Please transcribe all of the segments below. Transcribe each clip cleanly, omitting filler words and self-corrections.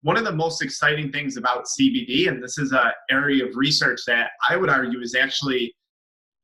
one of the most exciting things about CBD, and this is an area of research that I would argue is actually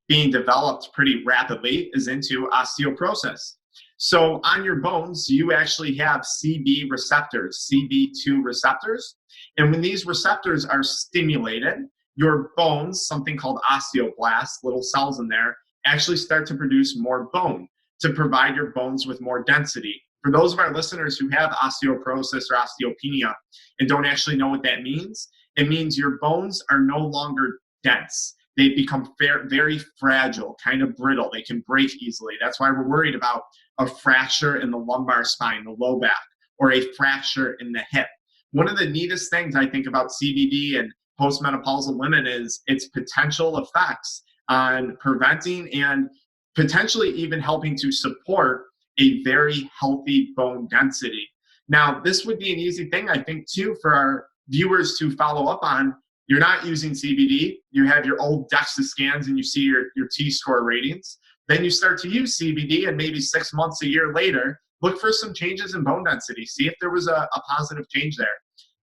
being developed pretty rapidly, is into osteoporosis. So on your bones, you actually have CB receptors, CB2 receptors. And when these receptors are stimulated, your bones, something called osteoblasts, little cells in there, actually start to produce more bone to provide your bones with more density. For those of our listeners who have osteoporosis or osteopenia and don't actually know what that means, it means your bones are no longer dense. They become very fragile, kind of brittle. They can break easily. That's why we're worried about a fracture in the lumbar spine, the low back, or a fracture in the hip. One of the neatest things I think about CBD and postmenopausal women is its potential effects on preventing and potentially even helping to support a very healthy bone density. Now, this would be an easy thing, I think, too, for our viewers to follow up on. You're not using CBD, you have your old DEXA scans and you see your T-score ratings. Then you start to use CBD, and maybe 6 months, a year later, look for some changes in bone density. See if there was a positive change there.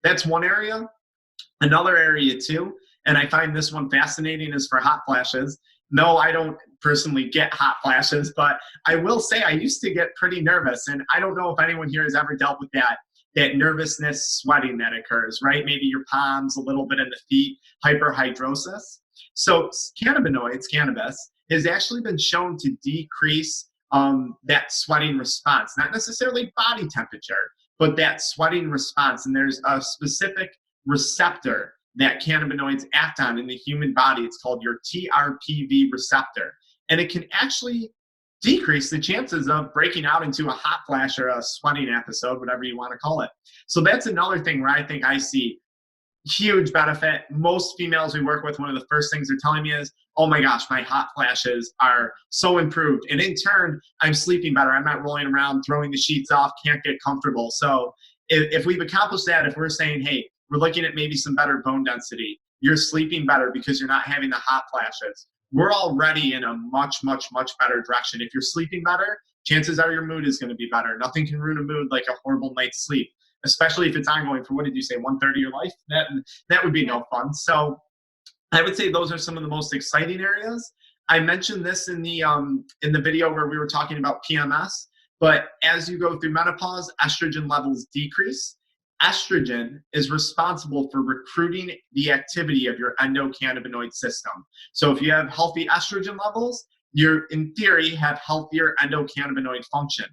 That's one area. Another area too, and I find this one fascinating, is for hot flashes. No, I don't personally get hot flashes, but I will say I used to get pretty nervous, and I don't know if anyone here has ever dealt with that nervousness, sweating that occurs, right? Maybe your palms, a little bit in the feet, hyperhidrosis. So cannabinoids, cannabis, has actually been shown to decrease that sweating response, not necessarily body temperature, but that sweating response. And there's a specific receptor that cannabinoids act on in the human body. It's called your TRPV receptor. And it can actually decrease the chances of breaking out into a hot flash or a sweating episode, whatever you want to call it. So that's another thing where I think I see huge benefit. Most females we work with, one of the first things they're telling me is, oh my gosh, my hot flashes are so improved. And in turn, I'm sleeping better. I'm not rolling around, throwing the sheets off, can't get comfortable. So if we've accomplished that, if we're saying, hey, we're looking at maybe some better bone density, you're sleeping better because you're not having the hot flashes, we're already in a much, much, much better direction. If you're sleeping better, chances are your mood is going to be better. Nothing can ruin a mood like a horrible night's sleep, especially if it's ongoing for, what did you say, 1/3 of your life? That would be no fun. So I would say those are some of the most exciting areas. I mentioned this in the video where we were talking about PMS, but as you go through menopause, estrogen levels decrease. Estrogen is responsible for recruiting the activity of your endocannabinoid system. So if you have healthy estrogen levels, you, in theory, have healthier endocannabinoid function.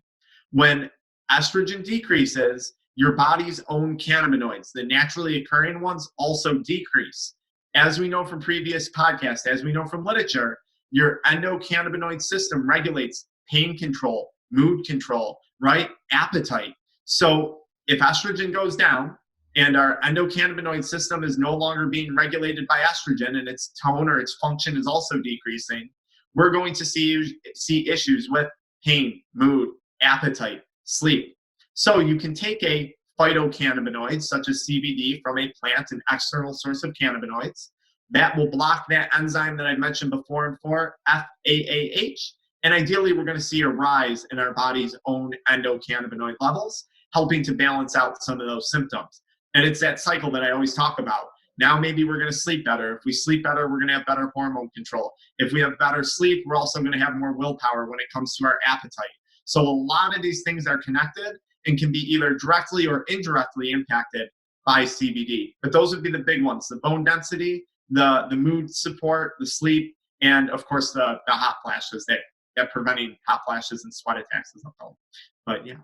When estrogen decreases, your body's own cannabinoids, the naturally occurring ones, also decrease. As we know from previous podcasts, as we know from literature, your endocannabinoid system regulates pain control, mood control, right? Appetite. So if estrogen goes down and our endocannabinoid system is no longer being regulated by estrogen and its tone or its function is also decreasing, we're going to see issues with pain, mood, appetite, sleep. So you can take a phytocannabinoid such as CBD from a plant, an external source of cannabinoids, that will block that enzyme that I mentioned before and for FAAH. And ideally, we're going to see a rise in our body's own endocannabinoid levels, helping to balance out some of those symptoms. And it's that cycle that I always talk about. Now maybe we're going to sleep better. If we sleep better, we're going to have better hormone control. If we have better sleep, we're also going to have more willpower when it comes to our appetite. So a lot of these things are connected and can be either directly or indirectly impacted by CBD. But those would be the big ones: the bone density, the mood support, the sleep, and of course the hot flashes, that preventing hot flashes and sweat attacks is called. But yeah.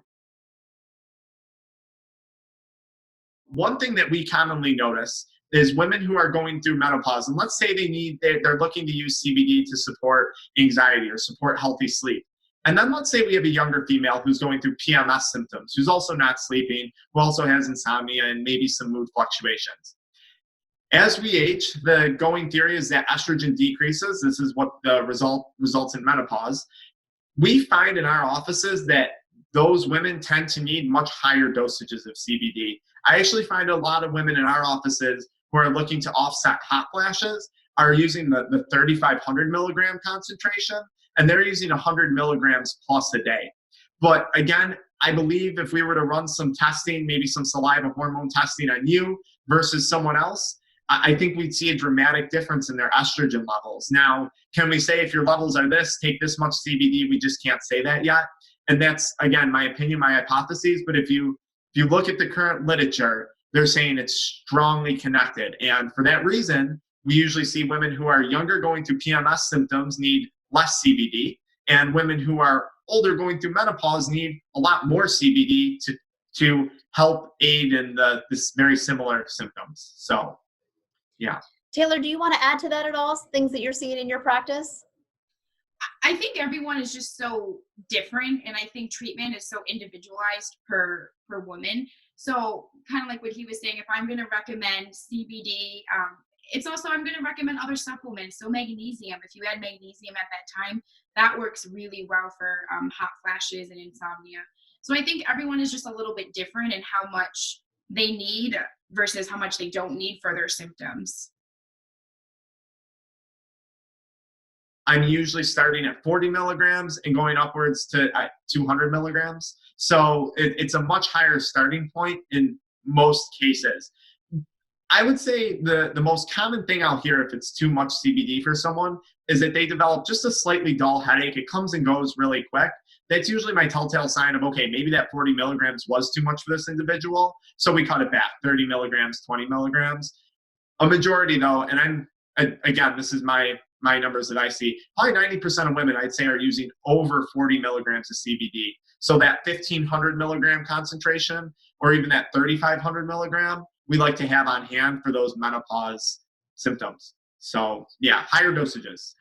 One thing that we commonly notice is women who are going through menopause, and let's say they're looking to use CBD to support anxiety or support healthy sleep. And then let's say we have a younger female who's going through PMS symptoms, who's also not sleeping, who also has insomnia and maybe some mood fluctuations. As we age, the going theory is that estrogen decreases. This is what the results in menopause. We find in our offices that those women tend to need much higher dosages of CBD. I actually find a lot of women in our offices who are looking to offset hot flashes are using the 3,500 milligram concentration, and they're using 100 milligrams plus a day. But again, I believe if we were to run some testing, maybe some saliva hormone testing on you versus someone else, I think we'd see a dramatic difference in their estrogen levels. Now, can we say if your levels are this, take this much CBD? We just can't say that yet. And that's, again, my opinion, my hypotheses. But if you look at the current literature, they're saying it's strongly connected. And for that reason, we usually see women who are younger going through PMS symptoms need less CBD, and women who are older going through menopause need a lot more CBD to help aid in this very similar symptoms. So, yeah. Taylor, do you want to add to that at all? Things that you're seeing in your practice? I think everyone is just so different, and I think treatment is so individualized per woman. So kind of like what he was saying, if I'm going to recommend CBD, it's also I'm going to recommend other supplements. So magnesium, if you add magnesium at that time, that works really well for hot flashes and insomnia. So I think everyone is just a little bit different in how much they need versus how much they don't need for their symptoms. I'm usually starting at 40 milligrams and going upwards to 200 milligrams. So it's a much higher starting point in most cases. I would say the most common thing I'll hear if it's too much CBD for someone is that they develop just a slightly dull headache. It comes and goes really quick. That's usually my telltale sign of, okay, maybe that 40 milligrams was too much for this individual. So we cut it back, 30 milligrams, 20 milligrams. A majority though, and again, this is my numbers that I see, probably 90% of women I'd say are using over 40 milligrams of CBD. So that 1,500 milligram concentration or even that 3,500 milligram, we like to have on hand for those menopause symptoms. So yeah, higher dosages.